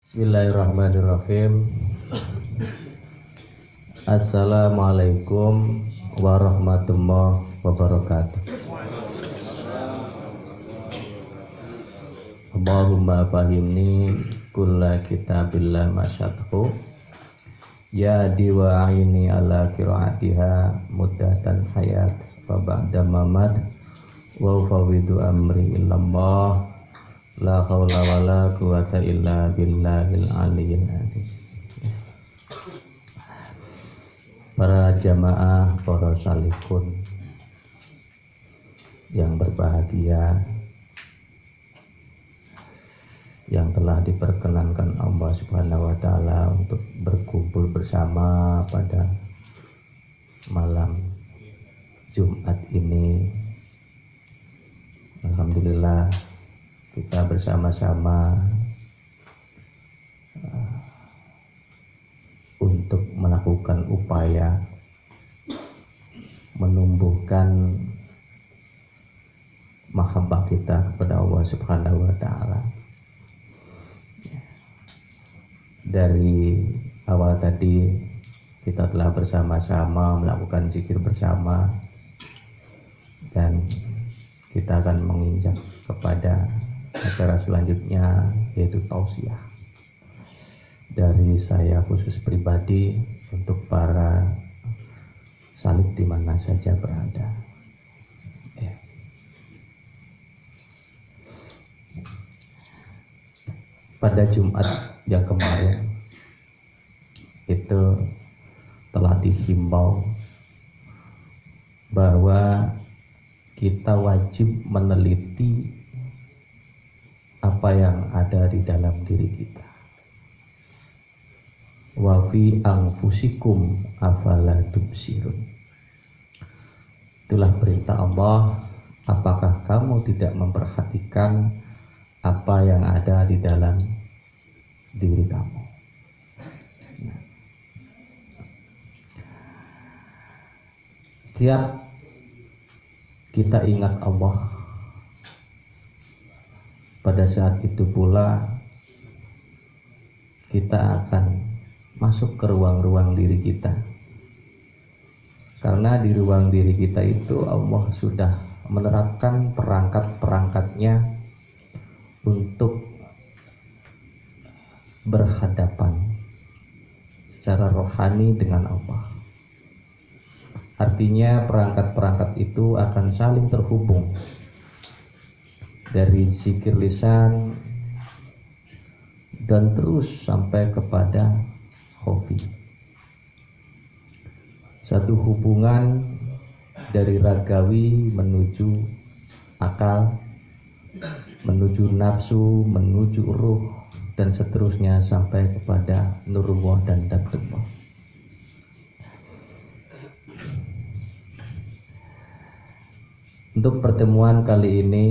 Bismillahirrahmanirrahim. Assalamualaikum warahmatullahi wabarakatuh. Allahumma fahimni kulla kitabillah masyadhu ya diwa'ini ala qiraatiha muddatan hayat wa ba'da mamat wa fawidu amri illallah la haula wala quwata illa billahil aliyyil azim. Para jamaah, para salihun yang berbahagia, yang telah diperkenankan Allah Subhanahu wa taala untuk berkumpul bersama pada malam Jumat ini. Alhamdulillah kita bersama-sama untuk melakukan upaya menumbuhkan mahabbah kita kepada Allah Subhanahu wa taala. Dari awal tadi kita telah bersama-sama melakukan zikir bersama, dan kita akan menginjak kepada acara selanjutnya, yaitu tausiah dari saya khusus pribadi untuk para salik di mana saja berada. Pada Jumat yang kemarin itu telah dihimbau bahwa kita wajib meneliti apa yang ada di dalam diri kita. Wa fi anfusikum afala tubsirun. Itulah perintah Allah. Apakah kamu tidak memperhatikan apa yang ada di dalam diri kamu? Setiap kita ingat Allah, pada saat itu pula kita akan masuk ke ruang-ruang diri kita. Karena di ruang diri kita itu Allah sudah menerapkan perangkat-perangkatnya untuk berhadapan secara rohani dengan Allah. Artinya perangkat-perangkat itu akan saling terhubung dari zikir lisan dan terus sampai kepada khofi. Satu hubungan dari ragawi menuju akal, menuju nafsu, menuju ruh, dan seterusnya sampai kepada nurullah dan datullah. Untuk pertemuan kali ini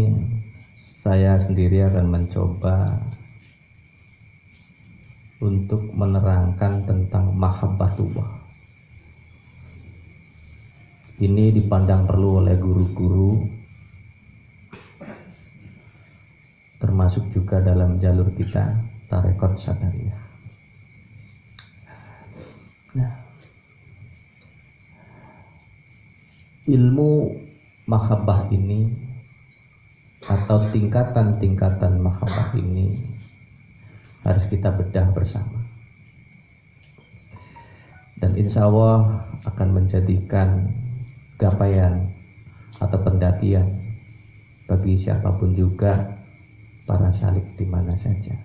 saya sendiri akan mencoba untuk menerangkan tentang mahabbatullah. Ini dipandang perlu oleh guru-guru, termasuk juga dalam jalur kita tarekat sadariyah. Nah, ilmu mahabbah ini atau tingkatan-tingkatan mahabbah ini harus kita bedah bersama, dan insya Allah akan menjadikan capaian atau pendakian bagi siapapun juga para salik di mana saja.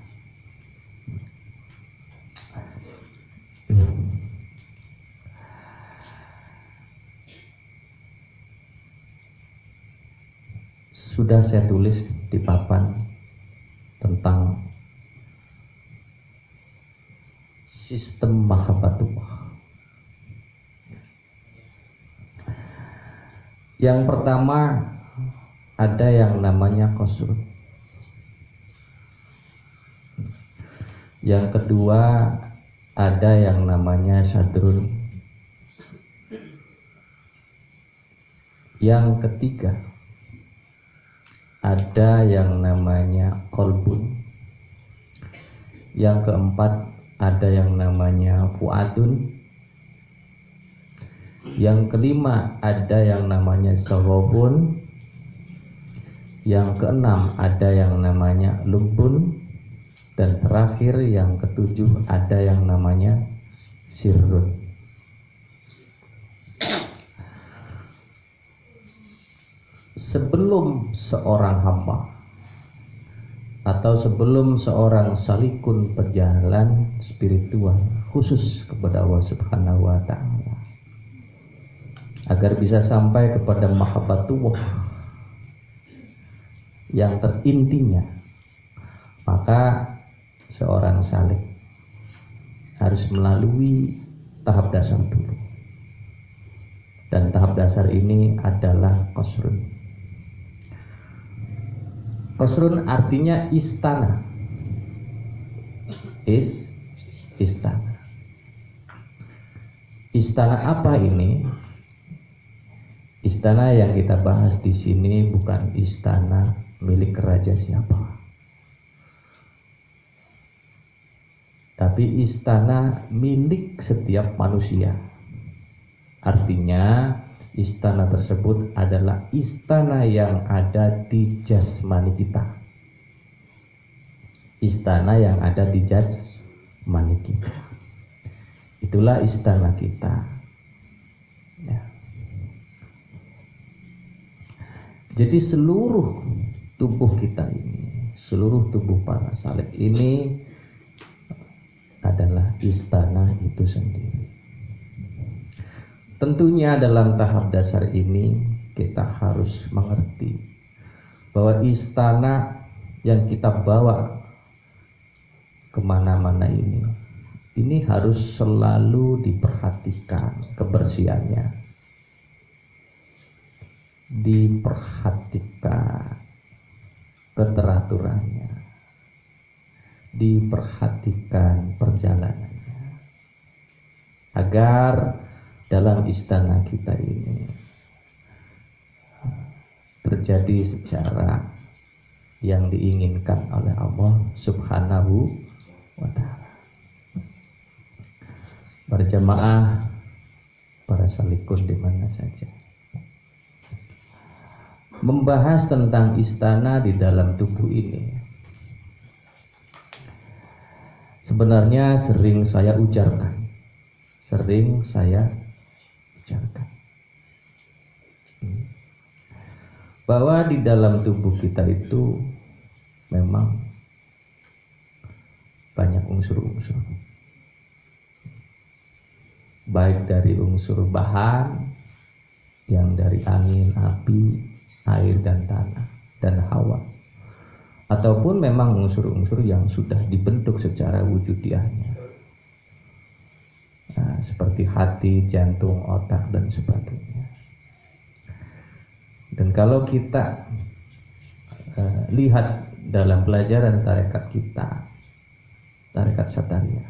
Sudah saya tulis di papan tentang sistem mahabbatullah. Yang pertama ada yang namanya qasr. Yang kedua ada yang namanya sadrun. Yang ketiga ada yang namanya kolbun. Yang keempat ada yang namanya fuadun. Yang kelima ada yang namanya sawabun. Yang keenam ada yang namanya lubun. Dan terakhir yang ketujuh ada yang namanya sirrun. Sebelum seorang hamba atau sebelum seorang salikun perjalanan spiritual khusus kepada Allah Subhanahu wa ta'ala, agar bisa sampai kepada mahabbatullah yang terintinya, maka seorang salik harus melalui tahap dasar dulu. Dan tahap dasar ini adalah qasrun. Qasrun artinya istana. Istana. Istana apa ini? Istana yang kita bahas di sini bukan istana milik raja siapa, tapi istana milik setiap manusia. Artinya istana tersebut adalah istana yang ada di jasmani kita. Istana yang ada di jasmani kita. Itulah istana kita. Ya. Jadi seluruh tubuh kita ini, seluruh tubuh para salik ini adalah istana itu sendiri. Tentunya dalam tahap dasar ini kita harus mengerti bahwa istana yang kita bawa kemana-mana ini harus selalu diperhatikan kebersihannya, diperhatikan keteraturannya, diperhatikan perjalanannya, agar dalam istana kita ini terjadi secara yang diinginkan oleh Allah Subhanahu wa ta'ala. Berjamaah para salikun di mana saja, membahas tentang istana di dalam tubuh ini sebenarnya sering saya ujarkan, bahwa di dalam tubuh kita itu memang banyak unsur-unsur, baik dari unsur bahan yang dari angin, api, air dan tanah dan hawa, ataupun memang unsur-unsur yang sudah dibentuk secara wujudiahnya, seperti hati, jantung, otak dan sebagainya. Dan kalau kita lihat dalam pelajaran tarekat kita, tarekat Satariyah,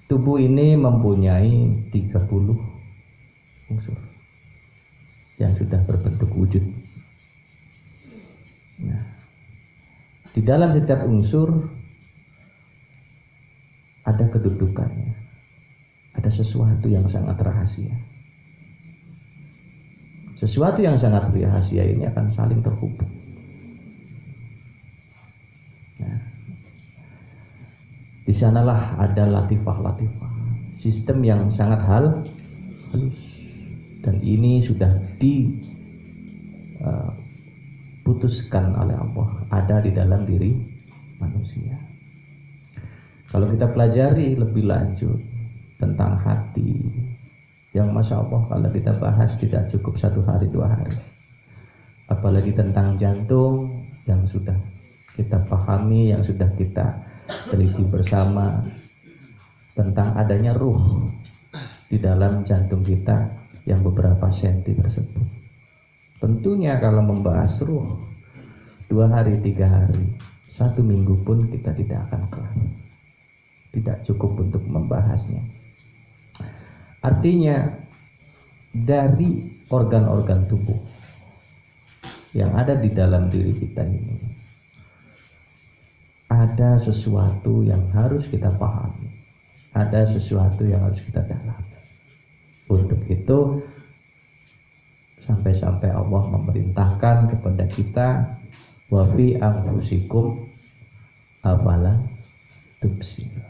tubuh ini mempunyai 30 unsur yang sudah berbentuk wujud. Nah, di dalam setiap unsur ada kedudukannya, ada sesuatu yang sangat rahasia. Sesuatu yang sangat rahasia ini akan saling terhubung. Nah, di sanalah ada latifah-latifah, sistem yang sangat halus, dan ini sudah diputuskan oleh Allah, ada di dalam diri manusia. Kalau kita pelajari lebih lanjut tentang hati, yang Masya Allah kalau kita bahas tidak cukup 1 hari 2 hari, apalagi tentang jantung yang sudah kita pahami, yang sudah kita teliti bersama, tentang adanya ruh di dalam jantung kita yang beberapa senti tersebut. Tentunya kalau membahas ruh 2 hari 3 hari, 1 minggu pun kita tidak akan kelar, tidak cukup untuk membahasnya. Artinya dari organ-organ tubuh yang ada di dalam diri kita ini ada sesuatu yang harus kita pahami, ada sesuatu yang harus kita dalami. Untuk itu sampai-sampai Allah memerintahkan kepada kita, wa fi anfusikum afala tubsirun.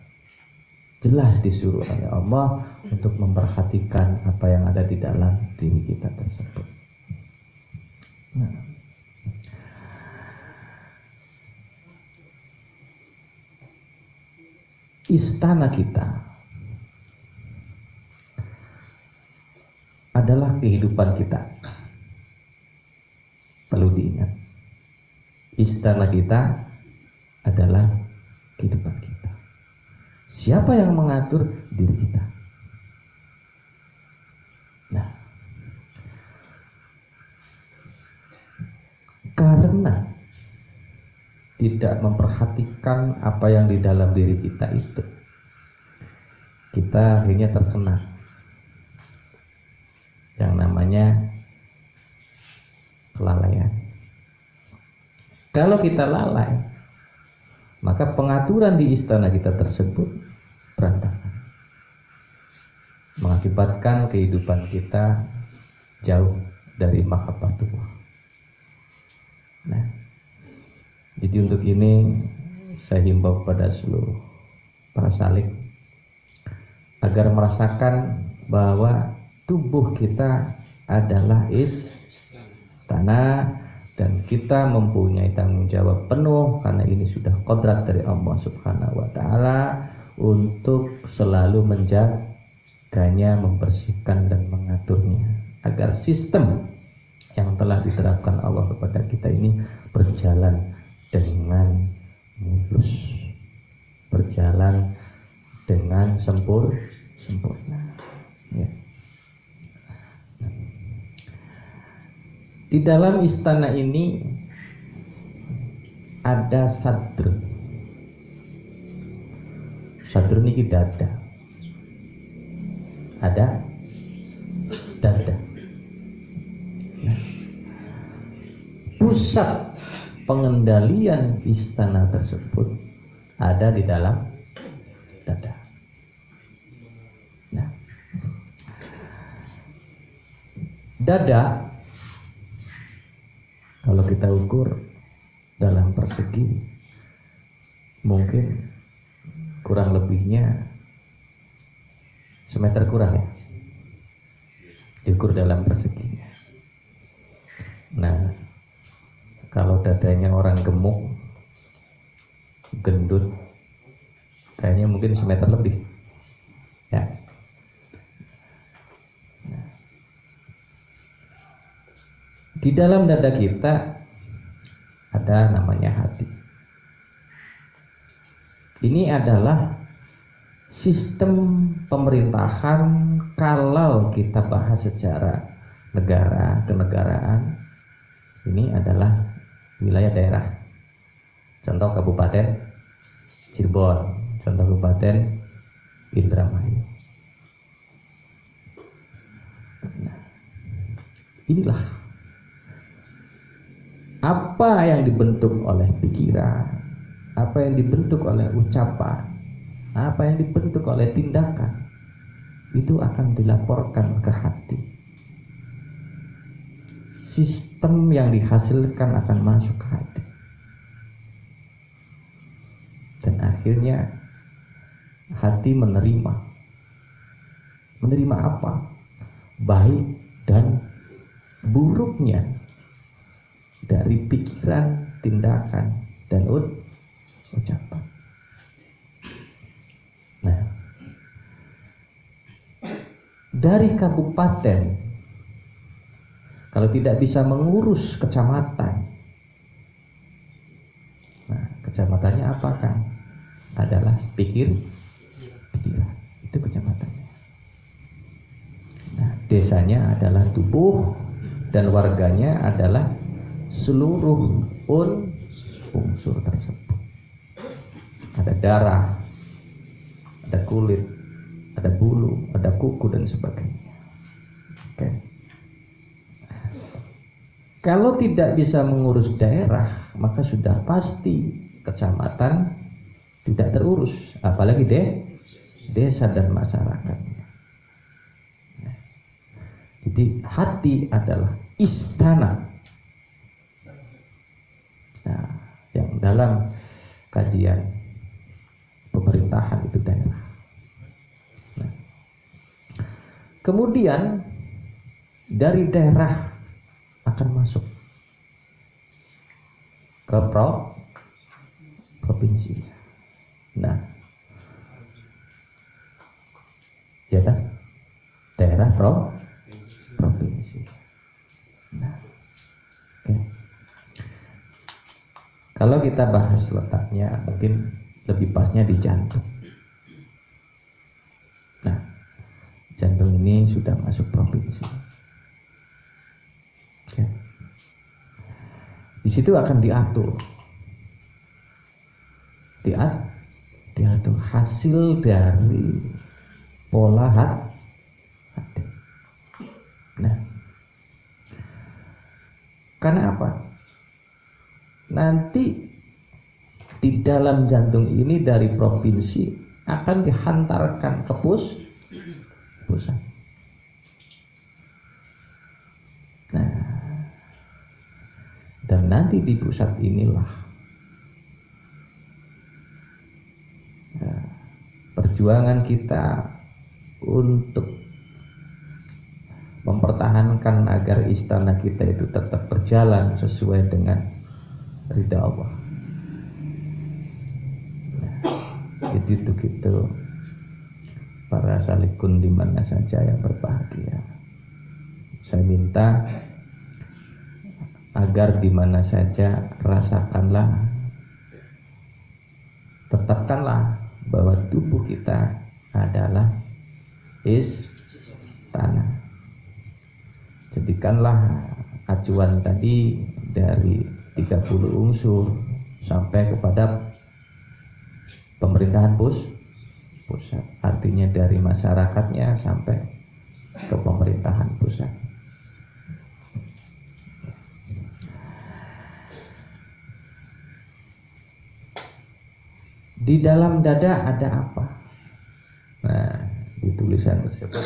Jelas disuruh oleh Allah untuk memperhatikan apa yang ada di dalam diri kita tersebut. Nah, istana kita adalah kehidupan kita. Perlu diingat, istana kita adalah kehidupan kita. Siapa yang mengatur? Diri kita. Nah, karena tidak memperhatikan apa yang di dalam diri kita itu, kita akhirnya terkena yang namanya kelalaian. Kalau kita lalai, maka pengaturan di istana kita tersebut berantakan, mengakibatkan kehidupan kita jauh dari mahabbatullah. Nah, jadi untuk ini saya himbau kepada seluruh para salik agar merasakan bahwa tubuh kita adalah istana dan kita mempunyai tanggung jawab penuh, karena ini sudah kodrat dari Allah Subhanahu wa Ta'ala, untuk selalu menjaganya, membersihkan dan mengaturnya agar sistem yang telah diterapkan Allah kepada kita ini berjalan dengan mulus, berjalan dengan sempurna. Ya. Di dalam istana ini ada sadr. Sadr ini dada. Ada dada. Nah, pusat pengendalian istana tersebut ada di dalam dada. Nah, dada kalau kita ukur dalam persegi mungkin kurang lebihnya semeter kurang ya, diukur dalam perseginya. Nah, kalau dadanya orang gemuk, gendut, kayaknya mungkin semeter lebih ya. Di dalam dada kita ada namanya hati. Ini adalah sistem pemerintahan kalau kita bahas secara negara kenegaraan. Ini adalah wilayah daerah. Contoh Kabupaten Cirebon, contoh Kabupaten Indramayu. Nah, inilah apa yang dibentuk oleh pikiran, apa yang dibentuk oleh ucapan, apa yang dibentuk oleh tindakan, itu akan dilaporkan ke hati. Sistem yang dihasilkan akan masuk ke hati. Dan akhirnya hati menerima apa? Baik dan buruknya dari pikiran, tindakan, dan ucapan. Nah, dari kabupaten, kalau tidak bisa mengurus kecamatan, nah kecamatannya apakah? Adalah pikiran, itu kecamatannya. Nah, desanya adalah tubuh dan warganya adalah seluruh unsur tersebut. Ada darah, ada kulit, ada bulu, ada kuku dan sebagainya. Oke. Kalau tidak bisa mengurus daerah, maka sudah pasti kecamatan tidak terurus, apalagi desa dan masyarakatnya. Jadi hati adalah istana. Nah, yang dalam kajian pemerintahan itu daerah. Nah, kemudian dari daerah akan masuk ke provinsi. Nah, ya kan? Daerah provinsi. Nah, okay. Kalau kita bahas letaknya, mungkin lebih pasnya di jantung. Nah, jantung ini sudah masuk provinsi. Okay. Di situ akan diatur hasil dari pola hati. Nah, karena apa? Nanti di dalam jantung ini dari provinsi akan dihantarkan ke pusat. Nah, dan nanti di pusat inilah perjuangan kita untuk mempertahankan agar istana kita itu tetap berjalan sesuai dengan ridha Allah. Nah, itu para salikun di mana saja yang berbahagia. Saya minta agar di mana saja rasakanlah, tetapkanlah bahwa tubuh kita adalah istana. Jadikanlah acuan tadi dari 30 unsur sampai kepada pemerintahan pusat, artinya dari masyarakatnya sampai ke pemerintahan pusat. Di dalam dada ada apa? Nah, di tulisan tersebut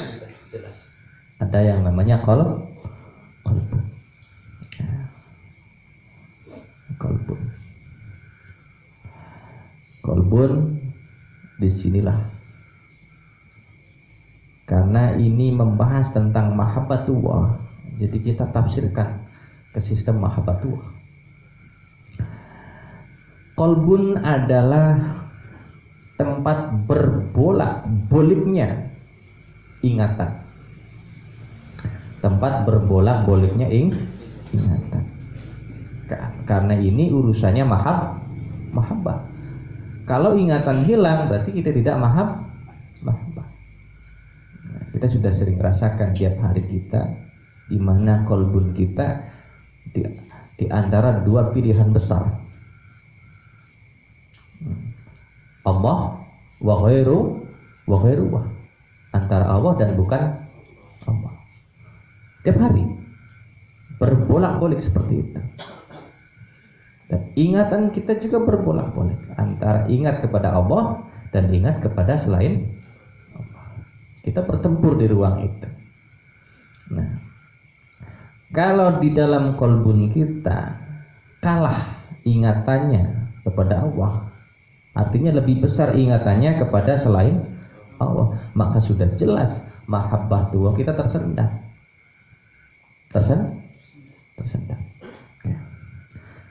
jelas. Ada yang namanya kolbun. Kolbun disinilah. Karena ini membahas tentang mahabbatullah, jadi kita tafsirkan ke sistem mahabbatullah. Kolbun adalah tempat berbolak-baliknya ingatan. Tempat berbolak-baliknya ingatan. Karena ini urusannya mahabbah. Kalau ingatan hilang berarti kita tidak mahabbah. Nah, kita sudah sering rasakan tiap hari kita di mana kolbun kita di antara dua pilihan besar. Allah wa ghairu antara Allah dan bukan Allah. Tiap hari berbolak-balik seperti itu. Dan ingatan kita juga berbolak-balik antara ingat kepada Allah dan ingat kepada selain Allah. Kita bertempur di ruang itu. Nah, kalau di dalam kolbun kita kalah ingatannya kepada Allah, artinya lebih besar ingatannya kepada selain Allah, maka sudah jelas mahabbatullah kita tersendat. Ya.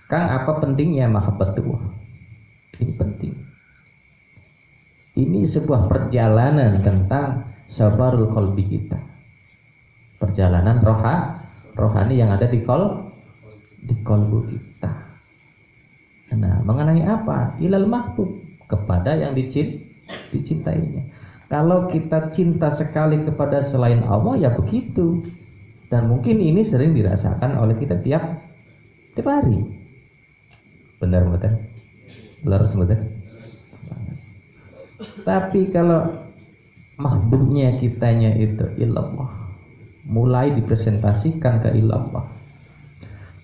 Kang, apa pentingnya mahabbatullah? Ini penting. Ini sebuah perjalanan tentang safarul qalbi kita. Perjalanan rohani yang ada di kolbu kita. Nah, mengenai apa? Ilal mahbub, kepada yang dicintainya. Kalau kita cinta sekali kepada selain Allah, ya begitu. Dan mungkin ini sering dirasakan oleh kita tiap hari. Benar betul? Benar betul? Tapi kalau mahbubnya kitanya itu ilallah, mulai dipresentasikan ke ilallah,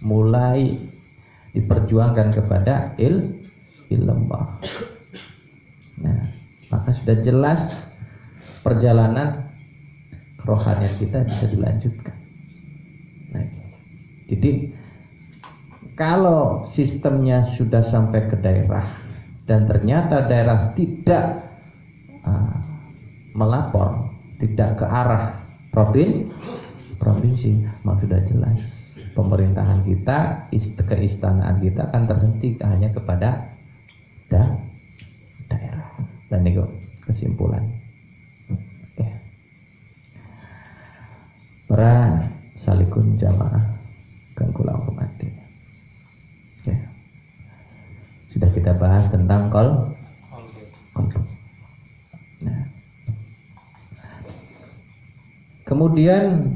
mulai diperjuangkan kepada illallah. Nah, maka sudah jelas perjalanan kerohanian kita bisa dilanjutkan. Nah, jadi kalau sistemnya sudah sampai ke daerah dan ternyata daerah tidak melapor, tidak ke arah provinsi, maka sudah jelas pemerintahan kita, keistanaan kita akan terhenti hanya kepada daerah. Dan itu kesimpulan. Oke. Para salikun jamaah kang kula hormati. Oke. Sudah kita bahas tentang kolbu. Nah. Kemudian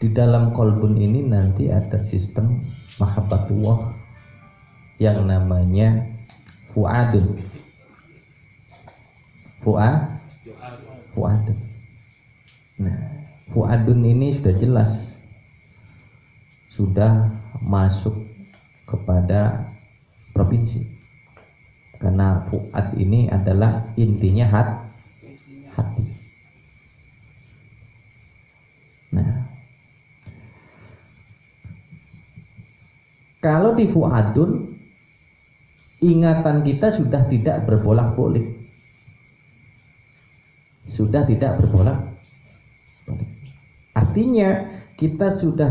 di dalam kolbun ini nanti ada sistem mahabbatullah yang namanya fuadun. Fuadun. Nah, fuadun ini sudah jelas sudah masuk kepada provinsi. Karena fuad ini adalah intinya hati. Nah, kalau di fuadun ingatan kita sudah tidak berbolak-balik. Sudah tidak berbolak-balik. Artinya kita sudah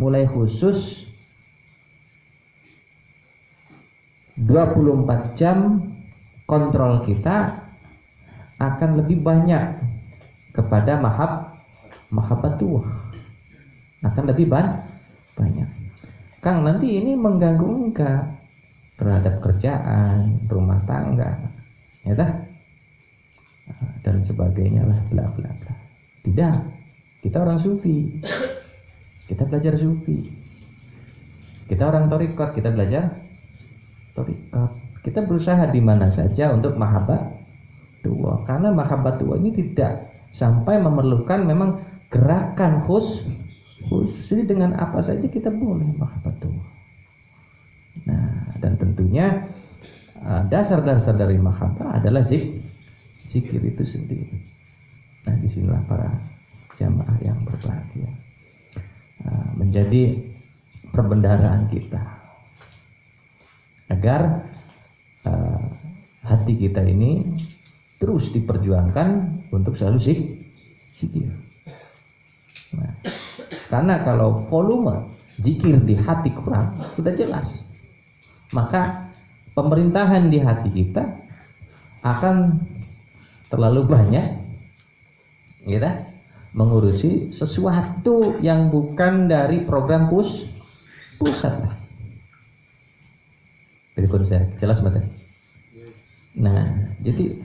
mulai khusus 24 jam kontrol kita akan lebih banyak kepada mahabbatullah. Akan lebih banyak. Kang, nanti ini mengganggu enggak terhadap kerjaan, rumah tangga, ya tak? Dan sebagainya lah, bla bla bla. Tidak, kita orang sufi, kita belajar sufi. Kita orang torikot, kita belajar torikot. Kita berusaha di mana saja untuk mahabbatullah, karena mahabbatullah ini tidak sampai memerlukan memang gerakan khusus. Jadi dengan apa saja kita boleh mahabbatullah. Nah, dan tentunya dasar-dasar dari mahabbah adalah zikir itu sendiri. Nah, disinilah para jamaah yang berbahagia menjadi perbendaharaan kita agar hati kita ini terus diperjuangkan untuk selalu zikir. Nah, karena kalau volume zikir di hati kurang, sudah jelas, maka pemerintahan di hati kita akan terlalu banyak kita mengurusi sesuatu yang bukan dari program pusat lah. Berikut saya jelas betul. Nah, jadi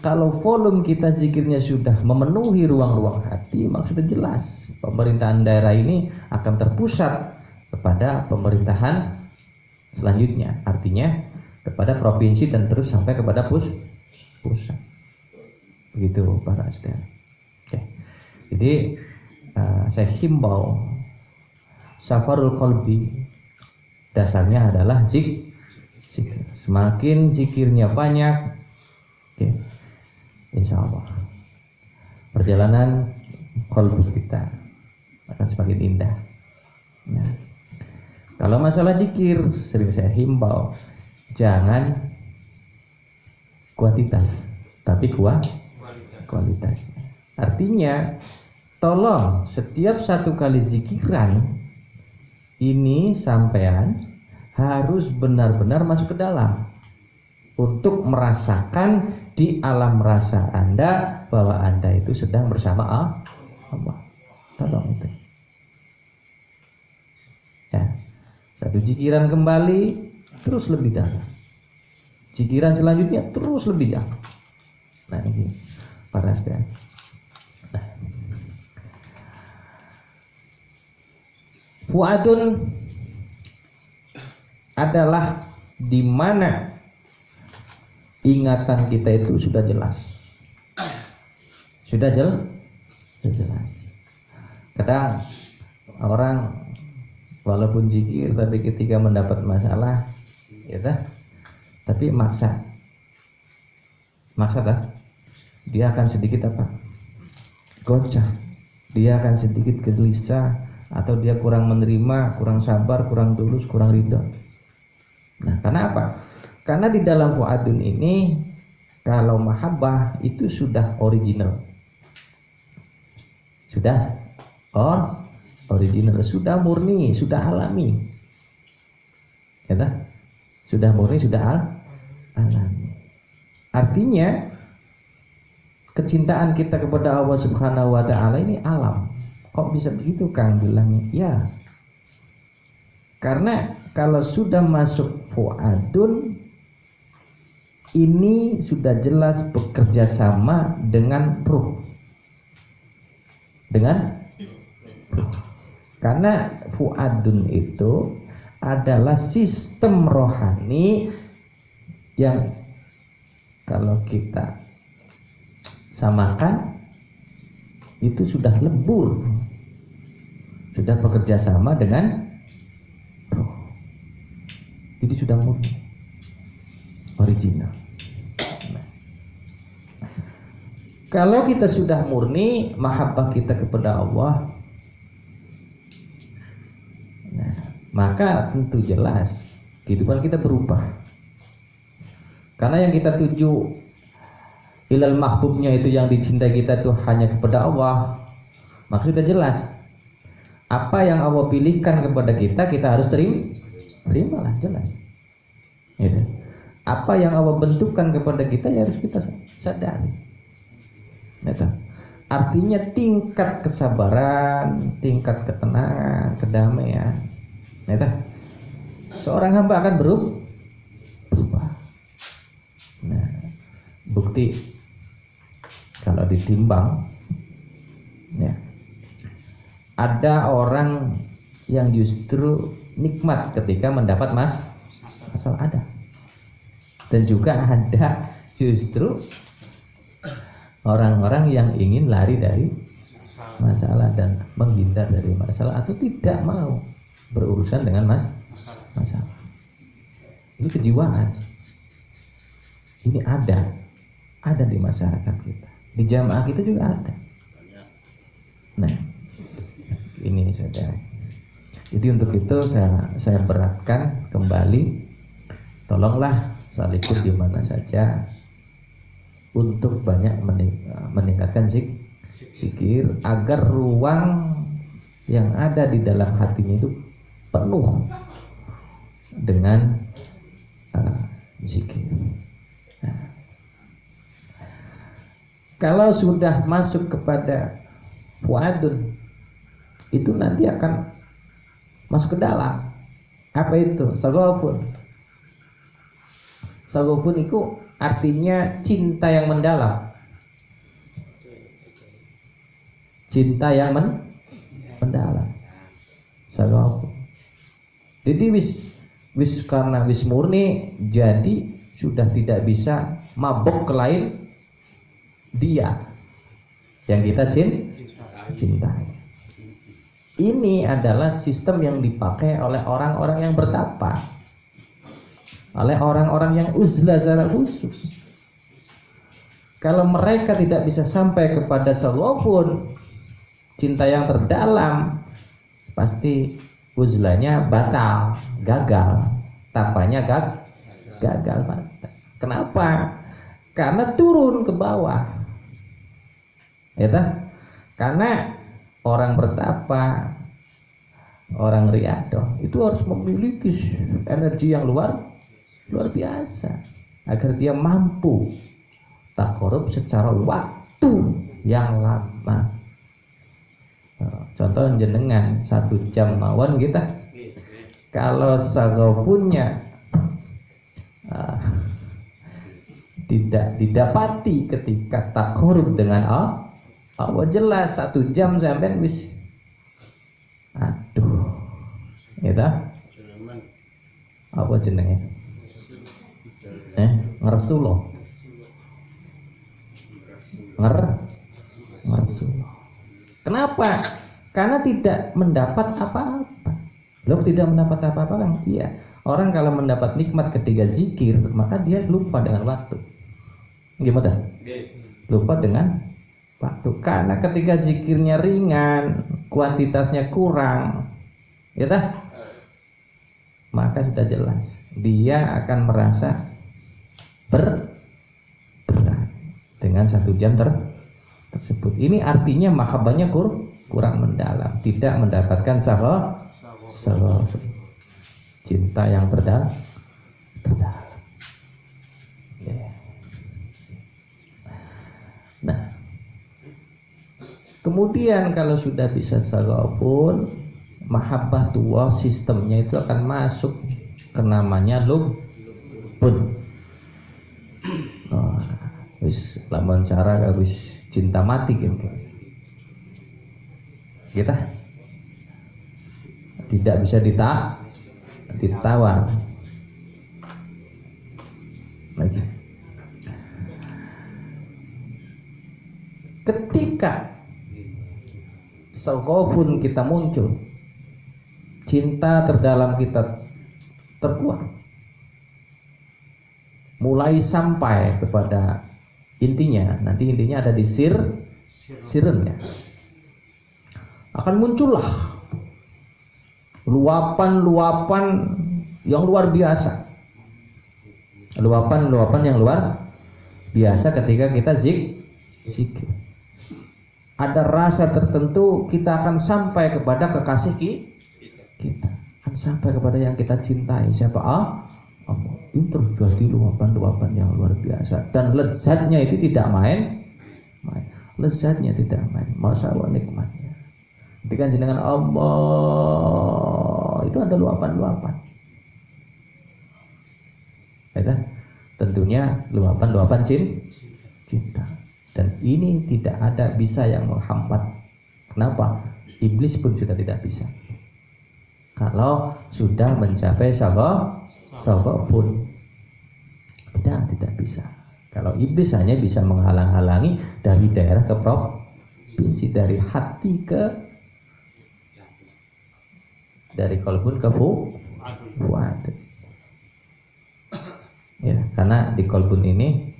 kalau volume kita zikirnya sudah memenuhi ruang-ruang hati, maksudnya jelas pemerintahan daerah ini akan terpusat kepada pemerintahan selanjutnya, artinya kepada provinsi dan terus sampai kepada pusat. Begitu para saudara. Oke. Jadi saya himbau safarul qalbi dasarnya adalah zikir. Semakin zikirnya banyak, oke, insya Allah perjalanan qalbu kita akan semakin indah. Nah, kalau masalah zikir sering saya himbau jangan kuantitas tapi kualitasnya. Artinya tolong setiap satu kali zikiran ini sampean harus benar-benar masuk ke dalam untuk merasakan di alam rasa Anda bahwa Anda itu sedang bersama Allah. Tolong itu. Ya. Satu zikiran kembali terus lebih dalam. Zikiran selanjutnya terus lebih dalam. Nah, ini para saudara. Nah. Fuadun adalah di mana ingatan kita itu sudah jelas. Sudah jelas. Kadang orang walaupun zikir tapi ketika mendapat masalah, ya tapi maksa tak? Dia akan sedikit apa? Goncang. Dia akan sedikit gelisah, atau dia kurang menerima, kurang sabar, kurang tulus, kurang ridho. Nah, karena apa? Karena di dalam fuadun ini, kalau mahabbah itu sudah original, sudah original, sudah murni, sudah alami, ya tak? Sudah murni, sudah alami. Artinya kecintaan kita kepada Allah Subhanahu wa taala ini alam. Kok bisa begitu Kang bilangnya? Ya. Karena kalau sudah masuk fuadun ini sudah jelas bekerja sama dengan ruh. Dengan ruh. Karena fuadun itu adalah sistem rohani yang kalau kita samakan itu sudah lebur, sudah bekerja sama dengan roh. Jadi sudah murni, original. Nah, kalau kita sudah murni mahabbah kita kepada Allah, nah, maka tentu jelas kehidupan kita berubah. Karena yang kita tuju ilal mahbubnya itu, yang dicintai kita itu hanya kepada Allah, maka sudah jelas apa yang Allah pilihkan kepada kita, kita harus terimalah, jelas. Gitu. Apa yang Allah bentukkan kepada kita, ya harus kita sadari. Gitu. Artinya tingkat kesabaran, tingkat ketenangan, kedamaian, gitu. Seorang hamba akan berubah. Nah, bukti kalau ditimbang, ya, ada orang yang justru nikmat ketika mendapat masalah, ada, dan juga ada justru orang-orang yang ingin lari dari masalah dan menghindar dari masalah, atau tidak mau berurusan dengan masalah. Ini kejiwaan. Ini ada di masyarakat kita, di jamaah kita juga ada. Nah, ini saudara. Jadi untuk itu saya beratkan kembali, tolonglah salikut di mana saja untuk banyak meningkatkan zikir, agar ruang yang ada di dalam hatinya itu penuh dengan zikir. Nah, kalau sudah masuk kepada fuadun, itu nanti akan masuk ke dalam. Apa itu? Saghafun. Saghafun itu artinya cinta yang mendalam. Cinta yang mendalam. Saghafun. Jadi karena wis murni, jadi sudah tidak bisa mabok ke lain dia yang kita cintai. Ini adalah sistem yang dipakai oleh orang-orang yang bertapa, oleh orang-orang yang uzlah secara khusus. Kalau mereka tidak bisa sampai kepada saghafun, cinta yang terdalam, pasti uzlahnya batal, gagal, tapanya gagal. Kenapa? Karena turun ke bawah. Ya tak? Karena orang bertapa, orang riyadhah itu harus memiliki energi yang luar biasa agar dia mampu taqarrub secara waktu yang lama. Contoh jenengan 1 jam mawon kita, kalau saghafunnya tidak didapati ketika taqarrub dengan Allah, jelas 1 jam sampai wis aduh, gitu. Apa jenenge? Ngersu loh. Ngersu. Kenapa? Karena tidak mendapat apa-apa. Loh, tidak mendapat apa-apa kan? Iya. Orang kalau mendapat nikmat ketika zikir, maka dia lupa dengan waktu. Gimana? Lupa dengan waktu. Karena ketika zikirnya ringan, kuantitasnya kurang, ya tak? Maka sudah jelas dia akan merasa berat dengan 1 jam tersebut. Ini artinya mahabbahnya kurang mendalam, tidak mendapatkan sawab, cinta yang terdalam. Nah, kemudian kalau sudah bisa sarafun, mahabbah tua sistemnya itu akan masuk ke namanya lubun. Wis lamun cara wis cinta mati kan guys. Kita tidak bisa ditawar lagi. Ketika saghafun kita muncul, cinta terdalam kita terkuat, mulai sampai kepada intinya, nanti intinya ada di siren ya. Akan muncullah luapan-luapan yang luar biasa. Luapan-luapan yang luar biasa ketika kita zikir. Ada rasa tertentu kita akan sampai kepada kekasih kita. Akan sampai kepada yang kita cintai. Siapa? Allah. Itu terjadi luapan-luapan yang luar biasa. Dan lezatnya itu tidak main. Lezatnya tidak main. Masya Allah nikmatnya. Ketika jenengan Allah itu ada luapan-luapan. Ya, tentunya luapan-luapan cinta. Dan ini tidak ada bisa yang menghambat. Kenapa? Iblis pun sudah tidak bisa. Kalau sudah mencapai sahabat pun tidak bisa. Kalau iblis hanya bisa menghalang-halangi dari daerah ke provinsi, dari hati ke, dari kolbun ke fuad. Ya, karena di kolbun ini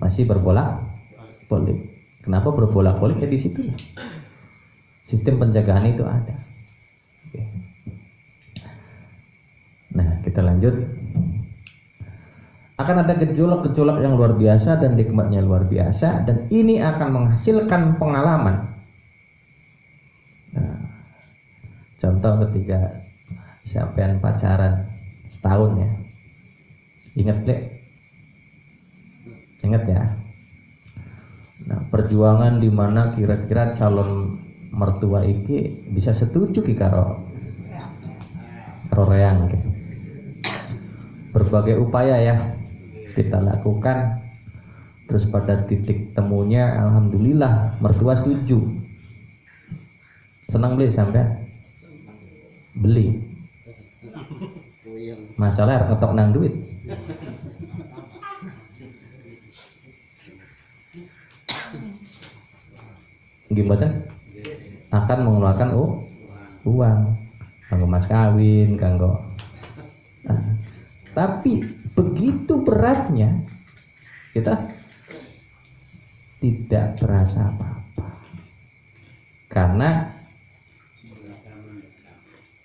masih berbolak-balik. Kenapa berbolak-balik? Ya di situ ya. Sistem penjagaan itu ada. Oke. Nah, kita lanjut. Akan ada gejolak-gejolak yang luar biasa dan nikmatnya luar biasa, dan ini akan menghasilkan pengalaman. Nah, contoh ketika sampean pacaran setahun ya. Ingat ya. Nah, perjuangan di mana kira-kira calon mertua iki bisa setuju ki karo reang. Berbagai upaya ya kita lakukan, terus pada titik temunya alhamdulillah mertua setuju. Senang beli sampai beli. Masalah ngetok nang duit. Gimana? Akan mengeluarkan uang kanggo mas kawin, kanggo. Nah, tapi begitu beratnya kita tidak terasa apa-apa karena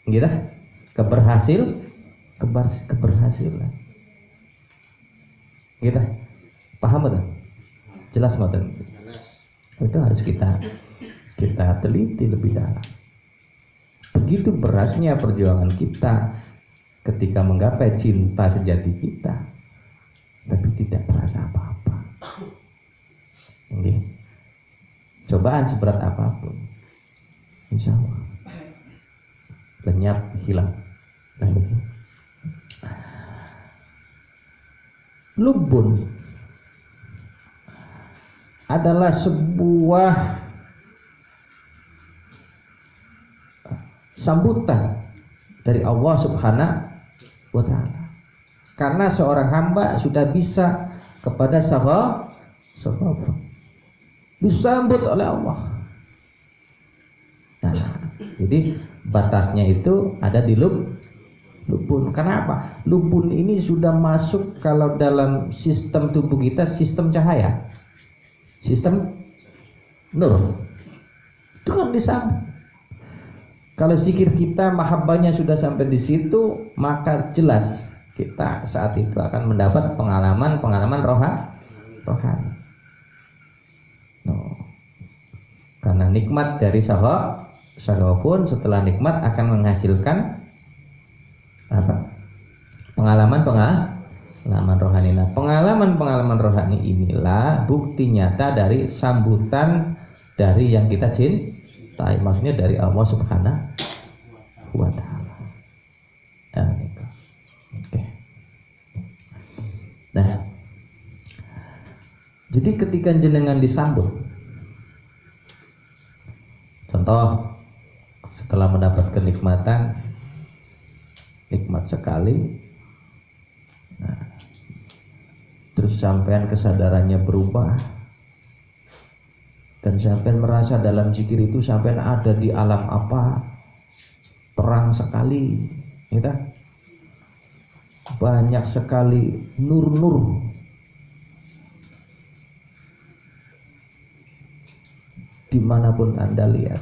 kita keberhasilan kita paham betul, jelas betul. Itu harus kita teliti lebih dalam. Begitu beratnya perjuangan kita ketika menggapai cinta sejati kita, tapi tidak terasa apa-apa. Oke. Cobaan seberat apapun, insya Allah lenyap, hilang. Lubun adalah sebuah sambutan dari Allah Subhanahu wa ta'ala, karena seorang hamba sudah bisa kepada sahabat disambut oleh Allah. Nah, jadi batasnya itu ada di Lubun. Kenapa? Lubun ini sudah masuk kalau dalam sistem tubuh kita sistem cahaya, sistem nur. Itu kan disambung. Kalau zikir kita mahabbahnya sudah sampai di situ, maka jelas kita saat itu akan mendapat pengalaman rohani. Karena nikmat dari sahawun setelah nikmat akan menghasilkan apa? Pengalaman rohani. Nah, pengalaman rohani inilah bukti nyata dari sambutan dari yang kita cintai, maksudnya dari Allah Subhanahu wa Ta'ala. Oke. Nah, jadi ketika jenengan disambut, contoh setelah mendapat kenikmatan, nikmat sekali, nah, terus sampean kesadarannya berubah dan sampean merasa dalam zikir itu sampean ada di alam apa, terang sekali, gitu. Banyak sekali nur-nur, dimanapun Anda lihat.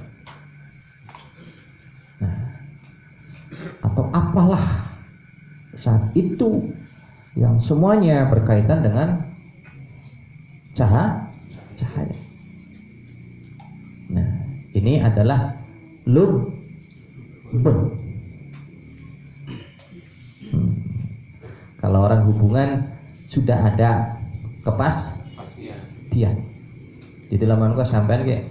Nah, atau apalah saat itu yang semuanya berkaitan dengan cahaya. Nah, ini adalah lubun. Kalau orang hubungan sudah ada kepastian. Di dalam manungsa sampean kayak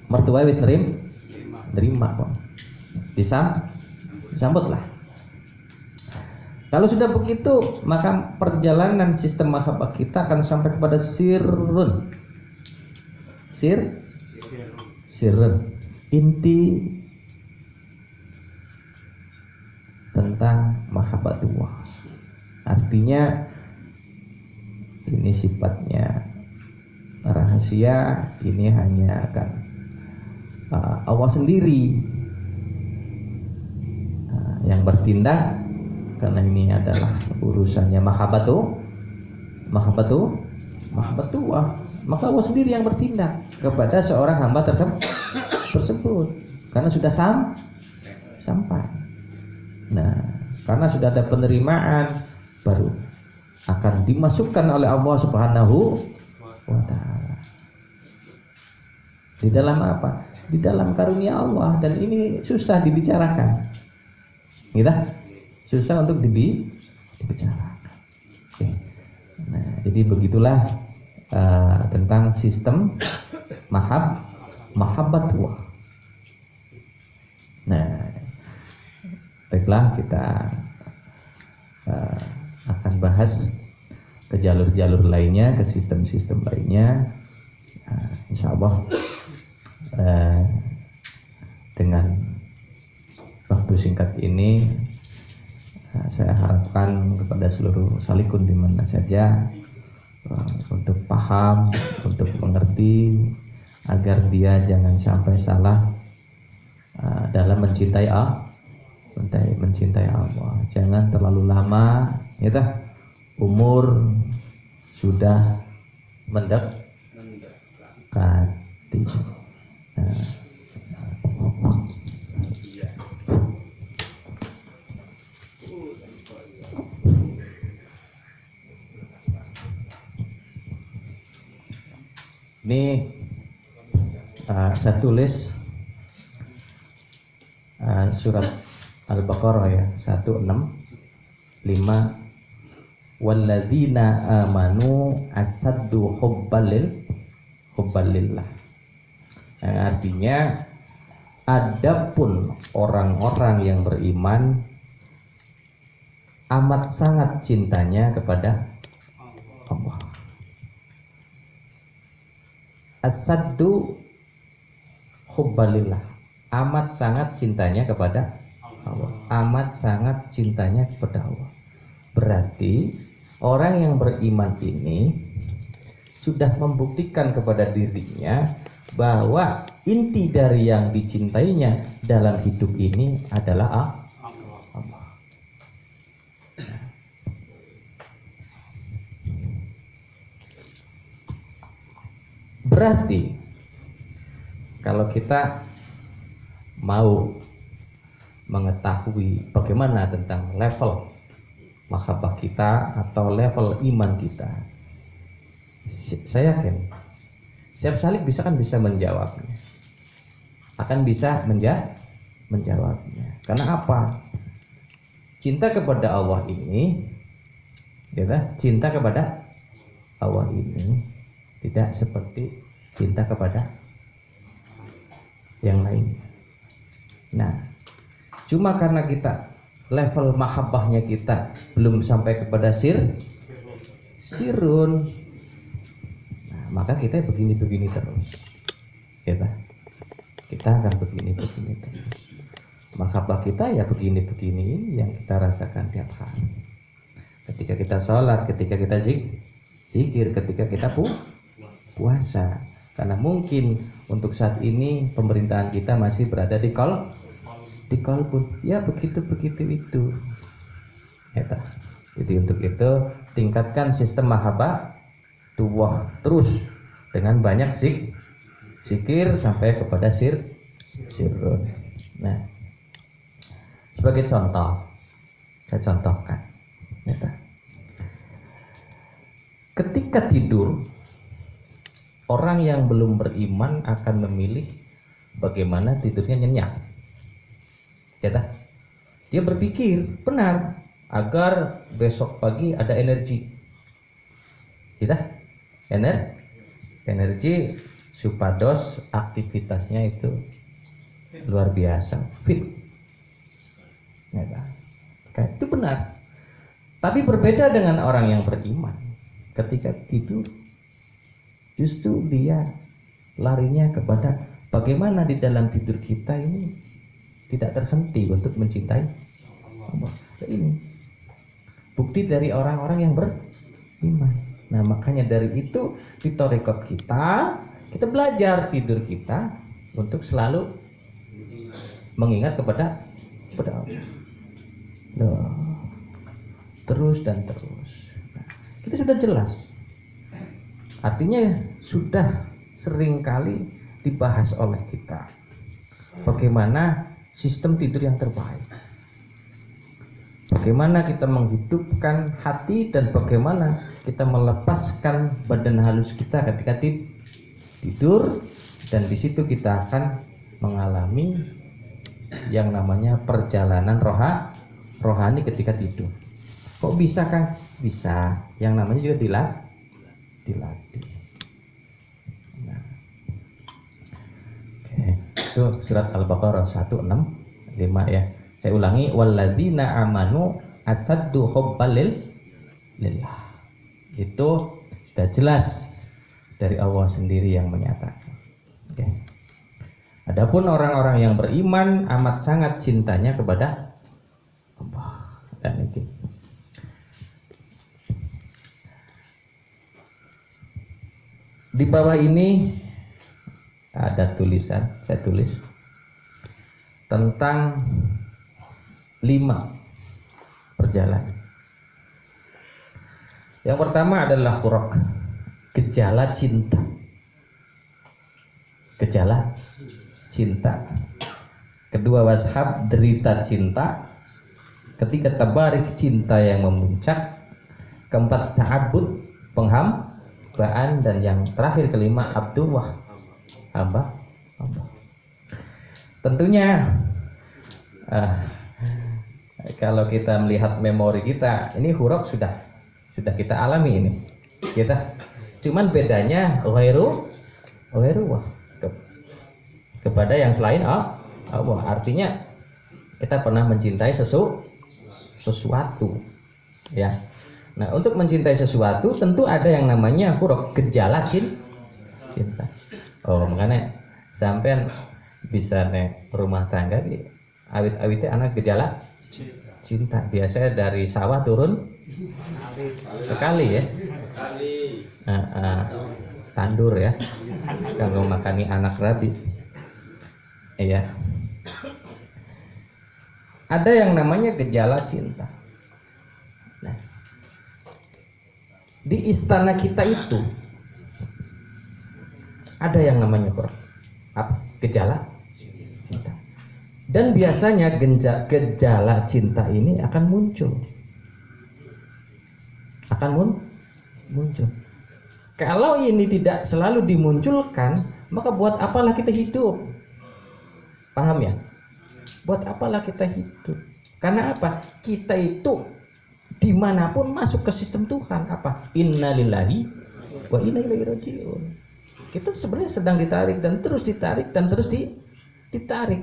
mertua wis nerima kok. Disambutlah. Kalau sudah begitu, maka perjalanan sistem mahabbah kita akan sampai kepada sirrun. Inti tentang mahabbatullah. Artinya ini sifatnya rahasia, ini hanya akan Allah sendiri yang bertindak, karena ini adalah urusannya mahabbatullah, maka Allah sendiri yang bertindak kepada seorang hamba tersebut karena sudah sampai. Nah, karena sudah ada penerimaan, baru akan dimasukkan oleh Allah Subhanahu wa Ta'ala. Di dalam apa? Di dalam karunia Allah, dan ini susah dibicarakan. Gitu? Susah untuk dibicarakan. Oke. Nah, jadi begitulah tentang sistem mahabbatullah. Nah, baiklah, kita akan bahas ke jalur-jalur lainnya, ke sistem-sistem lainnya. Insya Allah dengan waktu singkat ini saya harapkan kepada seluruh salikun di mana saja untuk paham, untuk mengerti, agar dia jangan sampai salah dalam mencintai Allah. Jangan terlalu lama, gitu. Umur sudah mendekati. Ini saya tulis surat Al-Baqarah ya 165, walladzina amanu asaddu hubbalillah. Yang artinya adapun orang-orang yang beriman amat sangat cintanya kepada Allah. Asaddu hubbalillah, amat sangat cintanya kepada Allah. Amat sangat cintanya kepada Allah. Berarti orang yang beriman ini sudah membuktikan kepada dirinya bahwa inti dari yang dicintainya dalam hidup ini adalah Allah. Berarti kalau kita mau mengetahui bagaimana tentang level mahabbah kita atau level iman kita, saya yakin Syekh Salik bisa menjawabnya, akan bisa menjawabnya. Karena apa? Cinta kepada Allah ini, cinta kepada Allah ini tidak seperti cinta kepada yang lain. Nah, cuma karena kita level mahabbahnya kita belum sampai kepada sirun, nah, maka kita begini-begini terus. Kita akan begini-begini terus. Mahabbah kita ya begini-begini yang kita rasakan tiap hari. Ketika kita sholat, ketika kita zikir, ketika kita puasa. Karena mungkin untuk saat ini pemerintahan kita masih berada di kalbun. Ya begitu itu. Jadi untuk itu tingkatkan sistem mahabbah tuwah terus dengan banyak zikir sampai kepada sirrun. Nah, sebagai contoh, saya contohkan. Ketika tidur, orang yang belum beriman akan memilih bagaimana tidurnya nyenyak. Dia berpikir benar agar besok pagi ada energi. Energi supados aktivitasnya itu luar biasa, fit. Itu benar. Tapi berbeda dengan orang yang beriman. Ketika tidur, justru dia larinya kepada bagaimana di dalam tidur kita ini tidak terhenti untuk mencintai Allah. Ini bukti dari orang-orang yang beriman. Nah, makanya dari itu di tarekat kita belajar tidur kita untuk selalu mengingat kepada Allah. Terus dan terus. Kita sudah jelas. Artinya sudah sering kali dibahas oleh kita bagaimana sistem tidur yang terbaik, bagaimana kita menghidupkan hati, dan bagaimana kita melepaskan badan halus kita ketika tidur. Dan di situ kita akan mengalami yang namanya perjalanan rohani ketika tidur. Kok bisa, Kang? Bisa. Yang namanya juga dilatih. Nah. Oke. Itu surat Al-Baqarah 165 ya. Saya ulangi, walladzina amanu asaddu hubban lillah. Itu sudah jelas dari Allah sendiri yang menyatakan. Oke. Adapun orang-orang yang beriman amat sangat cintanya kepada Allah. Dan itu di bawah ini ada tulisan, saya tulis tentang 5 perjalanan. Yang pertama adalah huruf, gejala cinta. Gejala cinta. Kedua washab, derita cinta. Ketiga tabarikh, cinta yang memuncak. Keempat ta'abbud, penghambaan. Dan yang terakhir kelima abdullah, hamba. Tentunya kalau kita melihat memori kita, ini huruf sudah kita alami ini. Cuman bedanya ghairu kepada yang selain Allah. Artinya kita pernah mencintai sesuatu ya. Nah, untuk mencintai sesuatu tentu ada yang namanya huruf gejala cinta. Makanya sampean bisa nek rumah tangga awit-awitnya anak gejala cinta. Biasanya dari sawah turun ke kali ya. Tandur ya. Kalau makani anak rabi. Iya. Ada yang namanya gejala cinta. Nah, di istana kita itu ada yang namanya gejala cinta. Dan biasanya gejala cinta ini akan muncul. Muncul. Kalau ini tidak selalu dimunculkan, maka buat apalah kita hidup? Paham ya? Buat apalah kita hidup? Karena apa? Kita itu dimanapun masuk ke sistem Tuhan. Apa? Innalillahi wa inna ilaihi rajiun. Kita sebenarnya sedang ditarik dan terus ditarik dan terus ditarik.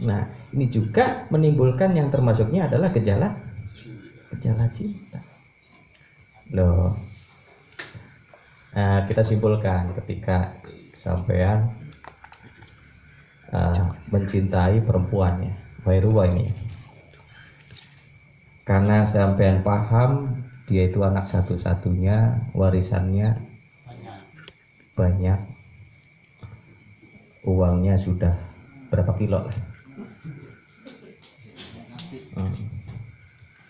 Nah, ini juga menimbulkan yang termasuknya adalah gejala cinta. Loh. Nah, kita simpulkan ketika sampean mencintai perempuannya, Wairuwa ini. Karena sampean paham dia itu anak satu-satunya, warisannya banyak, uangnya sudah berapa kilo lah,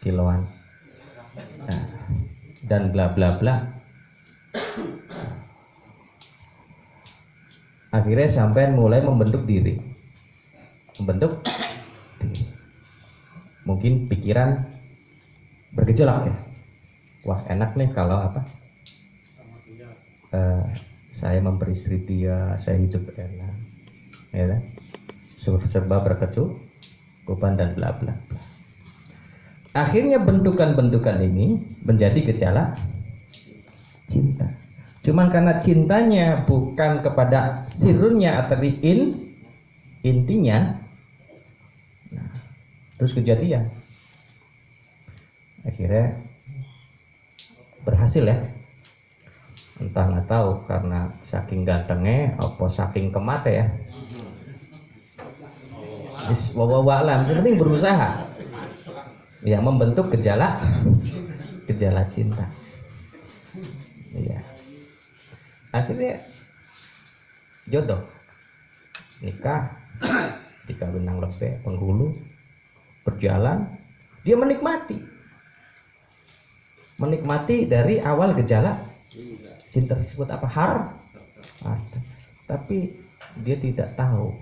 kiloan, nah, dan bla bla bla. Akhirnya sampean mulai membentuk diri. Mungkin pikiran bergejolak ya. Wah, enak nih kalau saya memperistri dia, saya hidup enak, ya kan? Serba berkecukupan dan bla bla bla. Akhirnya bentukan-bentukan ini menjadi gejala cinta. Cuman karena cintanya bukan kepada sirunnya atau intinya, nah, terus kejadian. Akhirnya berhasil ya. Entah nggak tahu karena saking gantengnya apa saking kemate ya. Wawalam, sepenting berusaha. Ya, membentuk gejala cinta. Iya. Akhirnya jodoh, nikah, dikawin nang lebih penghulu, berjalan, dia menikmati dari awal gejala cinta tersebut harta. Tapi dia tidak tahu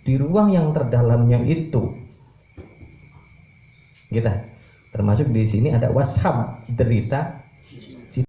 di ruang yang terdalamnya itu, kita termasuk di sini ada washam, derita